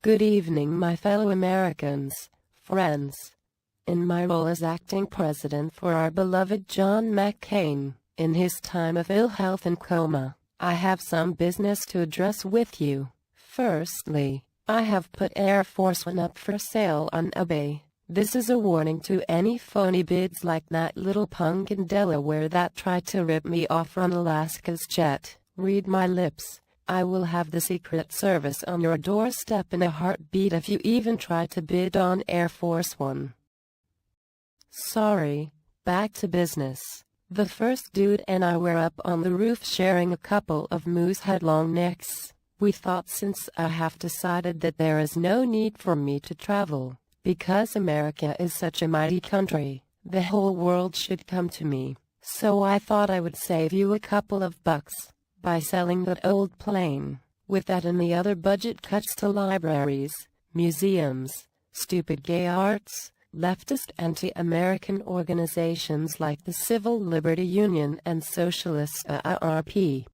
Good evening, my fellow Americans, friends. In my role as acting president for our beloved John McCain, in his time of ill health and coma, I have some business to address with you. Firstly, I have put Air Force One up for sale on eBay. This is a warning to any phony bids like that little punk in Delaware that tried to rip me off on Alaska's jet. Read my lips. I will have the Secret Service on your doorstep in a heartbeat if you even try to bid on Air Force One. Sorry, back to business. The first dude and I were up on the roof sharing a couple of moose-head long necks. We thought, since I have decided that there is no need for me to travel, because America is such a mighty country, the whole world should come to me. So I thought I would save you a couple of bucks by selling that old plane. With that and the other budget cuts to libraries, museums, stupid gay arts, leftist anti-American organizations like the Civil Liberty Union and Socialist IRP,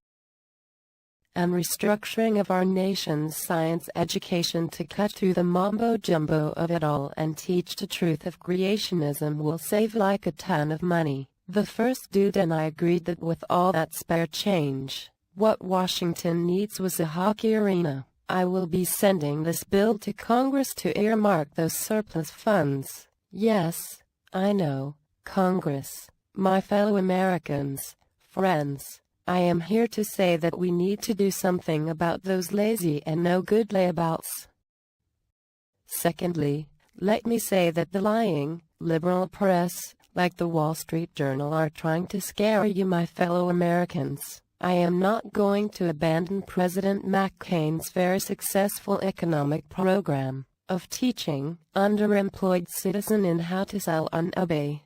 and restructuring of our nation's science education to cut through the mumbo-jumbo of it all and teach the truth of creationism will save like a ton of money. The first dude and I agreed that with all that spare change, what Washington needs was a hockey arena. I will be sending this bill to Congress to earmark those surplus funds. Yes, I know, Congress. My fellow Americans, friends, I am here to say that we need to do something about those lazy and no-good layabouts. Secondly, let me say that the lying, liberal press, like the Wall Street Journal, are trying to scare you, my fellow Americans. I am not going to abandon President McCain's very successful economic program of teaching underemployed citizens in how to sell on eBay.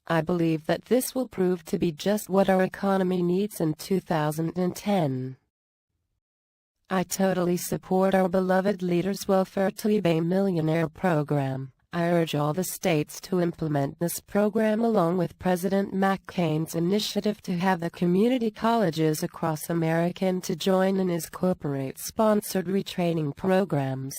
I believe that this will prove to be just what our economy needs in 2010. I totally support our beloved leader's welfare to eBay millionaire program. I urge all the states to implement this program along with President McCain's initiative to have the community colleges across America to join in his corporate-sponsored retraining programs.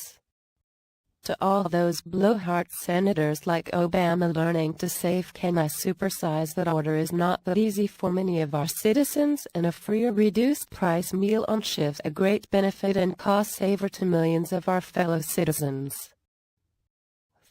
To all those blowhard senators like Obama learning to save, can I supersize that order is not that easy for many of our citizens, and a free or reduced price meal on shift a great benefit and cost saver to millions of our fellow citizens.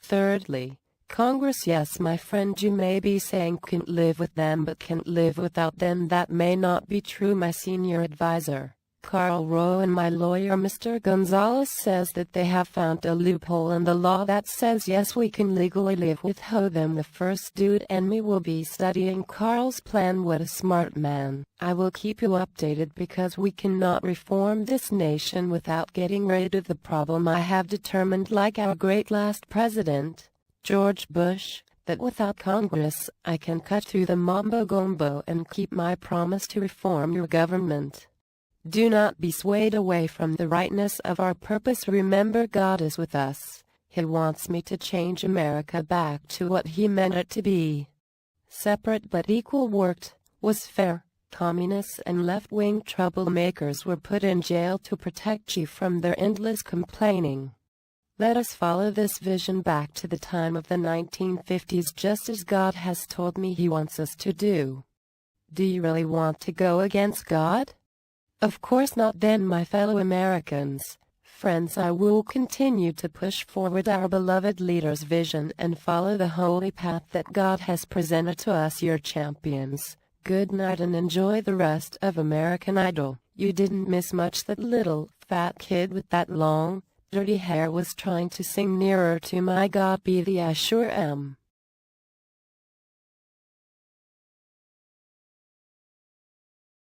Thirdly, Congress, yes, my friend, you may be saying can't live with them but can't live without them. That may not be true. My senior advisor, Carl Rowe, and my lawyer, Mr. Gonzalez, says that they have found a loophole in the law that says yes, we can legally live with them. The first dude and me will be studying Carl's plan. What a smart man. I will keep you updated because we cannot reform this nation without getting rid of the problem. I have determined, like our great last president, George Bush, that without Congress, I can cut through the mumbo-gumbo and keep my promise to reform your government. Do not be swayed away from the rightness of our purpose. Remember, God is with us. He wants me to change America back to what He meant it to be. Separate but equal, worked, was fair. Communists and left-wing troublemakers were put in jail to protect you from their endless complaining. Let us follow this vision back to the time of the 1950s, just as God has told me He wants us to do. Do you really want to go against God? Of course not. Then, my fellow Americans, friends, I will continue to push forward our beloved leader's vision and follow the holy path that God has presented to us, your champions. Good night and enjoy the rest of American Idol. You didn't miss much. That little, fat kid with that long, dirty hair was trying to sing Nearer to My God Be Thee. I sure am.